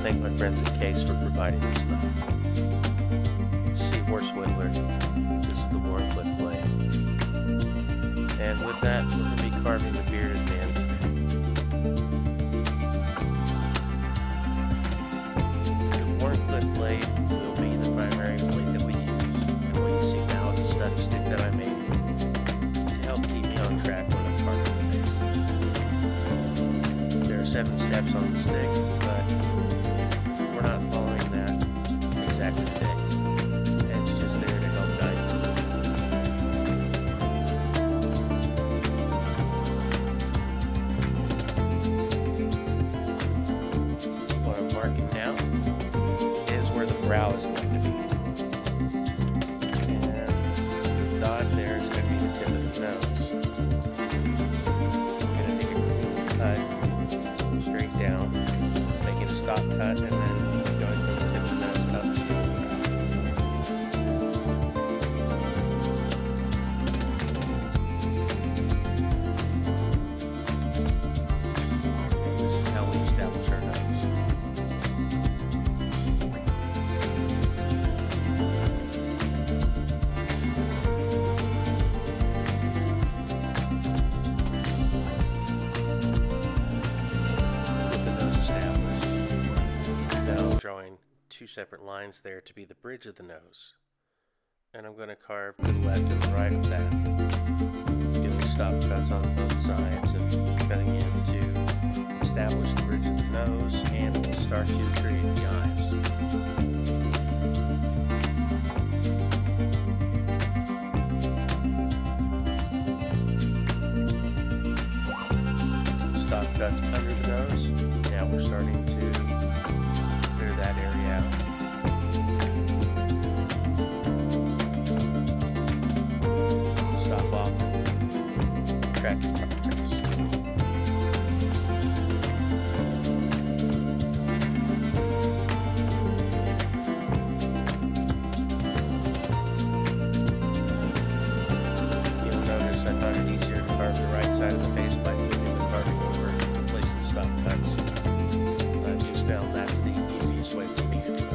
to thank my friends at Case for providing this stuff. Seahorse Whittler. This is the Warncliffe blade. And with that, we're going to be carving the bearded man today. The Warncliffe blade will be the primary blade that we use. And what you see now is a study stick that I made to help keep me on track when I'm carving the face. There are 7 steps on the stick, but we're not following that exactly today. It's just there to help guide you. What I'm marking now is where the brow is going to be. And the dot there is going to be the tip of the nose. I'm going to take a clean cut straight down, making a stop cut, and then going from the tip of the nose up to the brow. This is how we establish our nose. With the nose established, now I'm drawing 2 separate lines there to be the bridge of the nose. And I'm going to carve to the left and the right of that, doing stop cuts on both sides and cutting in to establish the bridge of the nose, and we'll start to create the eyes. Some stop cuts under the nose. Now we're starting to clear that area out. Stop off, track your progress. You'll notice I found it easier to carve the right side of the face by flipping the carving over to place the stop cuts. I just found that's the easiest way for me to do it.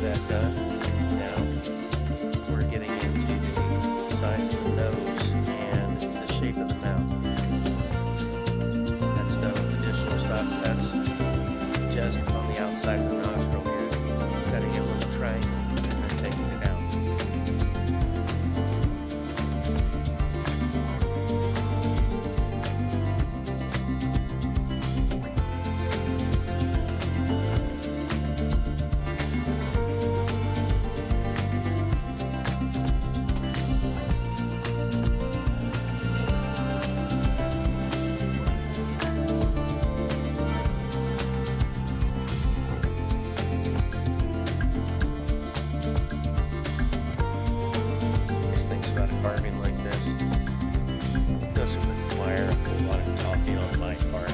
That done. Now we're getting into the size of the nose and the shape of the mouth. That's done with additional stop cuts just on the outside of the nostril here, cutting a little triangle and then taking it out. These things about carving like this doesn't require a whole lot of talking on my part.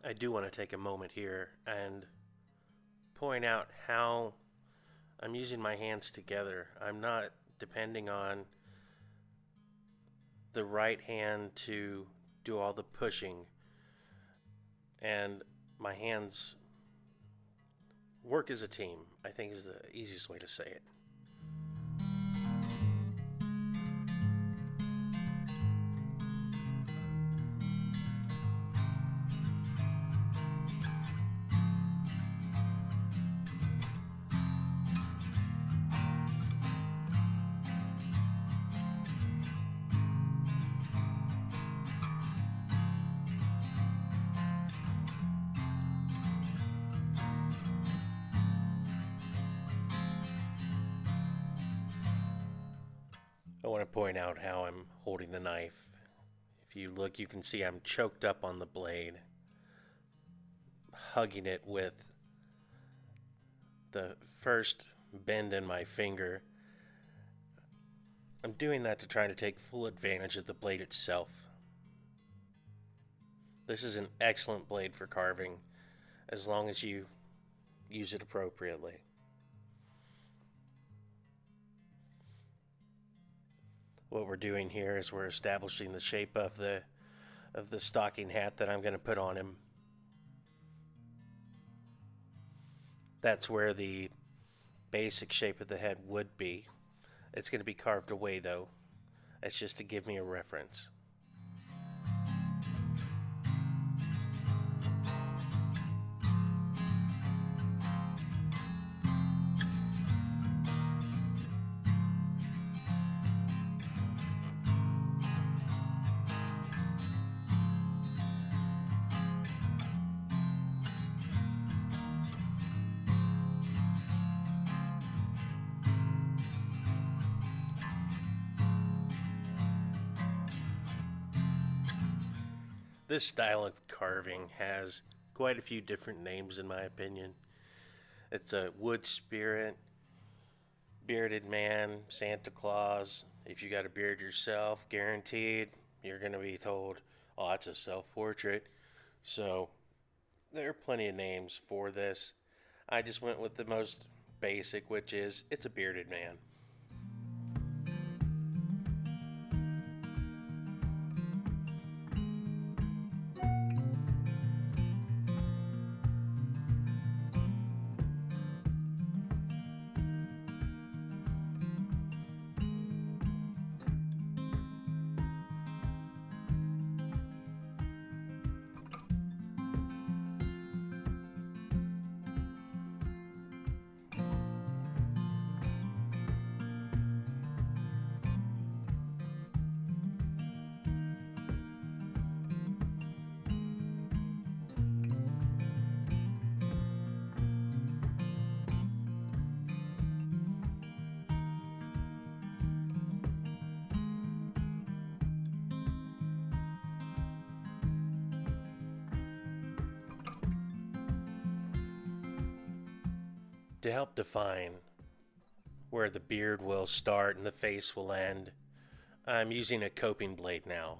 I do want to take a moment here and point out how I'm using my hands together. I'm not depending on the right hand to do all the pushing, and my hands work as a team, I think is the easiest way to say it. I want to point out how I'm holding the knife. If you look, you can see I'm choked up on the blade, hugging it with the first bend in my finger. I'm doing that to try to take full advantage of the blade itself. This is an excellent blade for carving, as long as you use it appropriately. What we're doing here is we're establishing the shape of the stocking hat that I'm going to put on him. That's where the basic shape of the head would be. It's going to be carved away though. It's just to give me a reference. This style of carving has quite a few different names in my opinion. It's a wood spirit, bearded man, Santa Claus. If you got a beard yourself, guaranteed you're going to be told, oh, that's a self-portrait. So there are plenty of names for this. I just went with the most basic, which is it's a bearded man. To help define where the beard will start and the face will end, I'm using a coping blade now.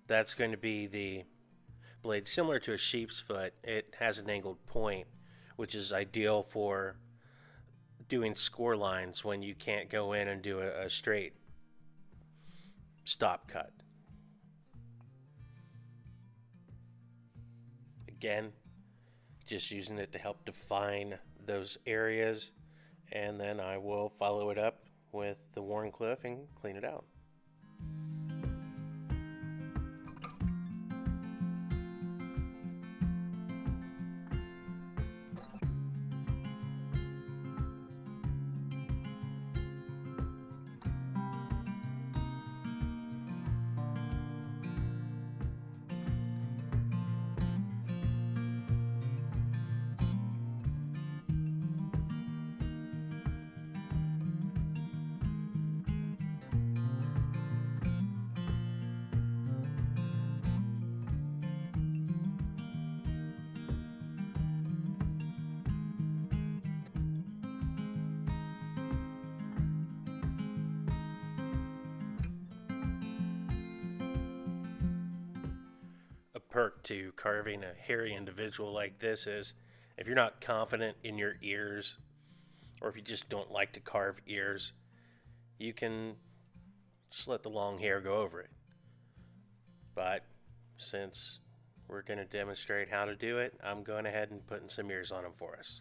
That's going to be the blade similar to a sheep's foot. It has an angled point, which is ideal for doing score lines when you can't go in and do a straight stop cut. Again, just using it to help define those areas, and then I will follow it up with the Wharncliffe and clean it out. A perk to carving a hairy individual like this is if you're not confident in your ears, or if you just don't like to carve ears, you can just let the long hair go over it. But since we're going to demonstrate how to do it, I'm going ahead and putting some ears on them for us.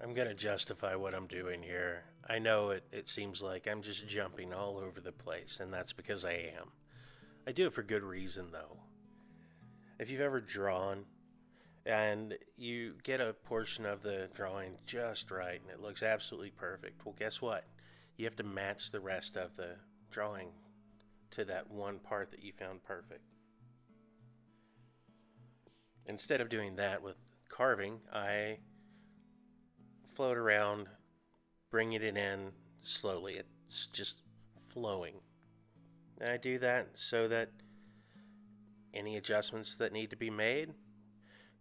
I'm going to justify what I'm doing here. I know it seems like I'm just jumping all over the place, and that's because I am. I do it for good reason, though. If you've ever drawn and you get a portion of the drawing just right and it looks absolutely perfect, well, guess what? You have to match the rest of the drawing to that one part that you found perfect. Instead of doing that with carving, I float around, bringing it in slowly. It's just flowing. And I do that so that any adjustments that need to be made,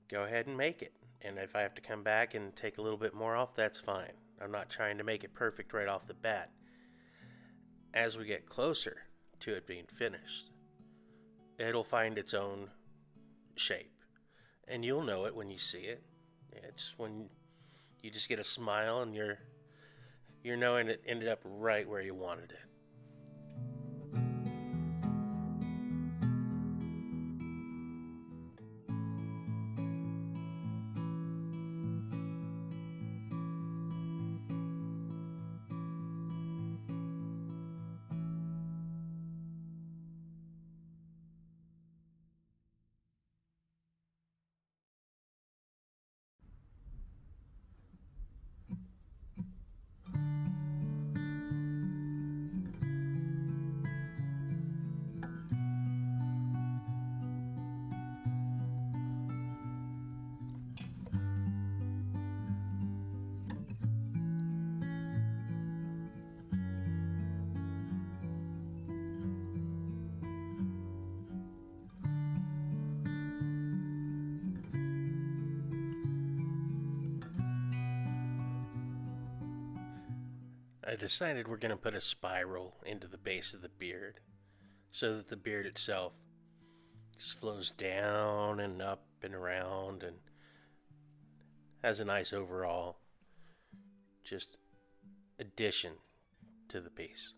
go ahead and make it. And if I have to come back and take a little bit more off, that's fine. I'm not trying to make it perfect right off the bat. As we get closer to it being finished, it'll find its own shape. And you'll know it when you see it. It's when you just get a smile and you're knowing it ended up right where you wanted it. I decided we're going to put a spiral into the base of the beard so that the beard itself just flows down and up and around and has a nice overall just addition to the piece.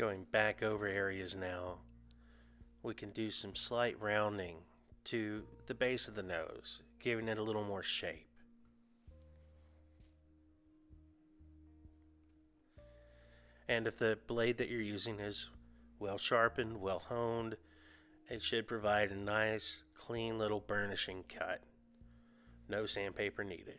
Going back over areas now, we can do some slight rounding to the base of the nose, giving it a little more shape. And if the blade that you're using is well sharpened, well honed, it should provide a nice, clean little burnishing cut. No sandpaper needed.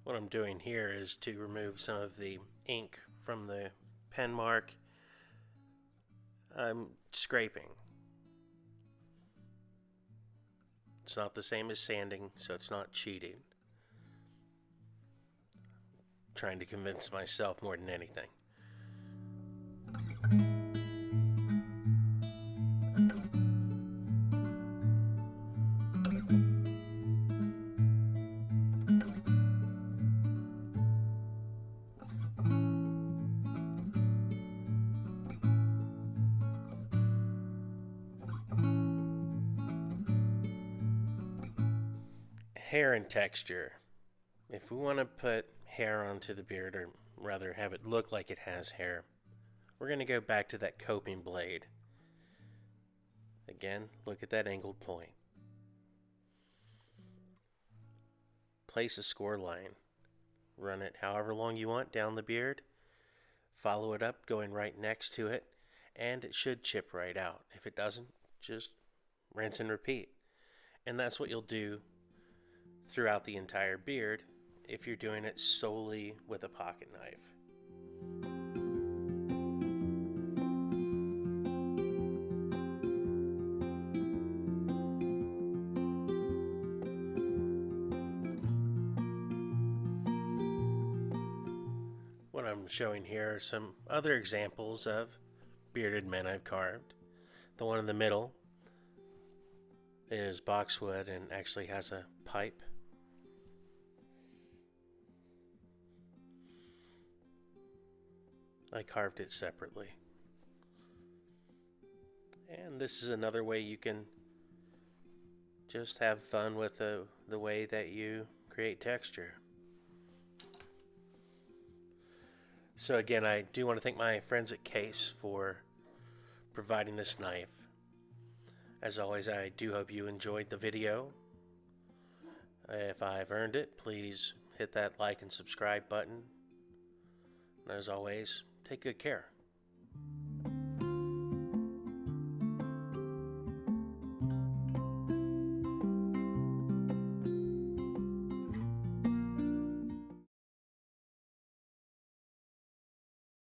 What I'm doing here is to remove some of the ink from the pen mark. I'm scraping. It's not the same as sanding, so it's not cheating. I'm trying to convince myself more than anything. Hair and texture. If we want to put hair onto the beard, or rather have it look like it has hair, we're going to go back to that coping blade. Again, look at that angled point. Place a score line. Run it however long you want down the beard. Follow it up going right next to it, and it should chip right out. If it doesn't, just rinse and repeat. And that's what you'll do throughout the entire beard if you're doing it solely with a pocket knife. What I'm showing here are some other examples of bearded men I've carved. The one in the middle is boxwood and actually has a pipe. I carved it separately. And this is another way you can just have fun with the way that you create texture. So again, I do want to thank my friends at Case for providing this knife. As always, I do hope you enjoyed the video. If I've earned it, please hit that like and subscribe button. And as always, take good care.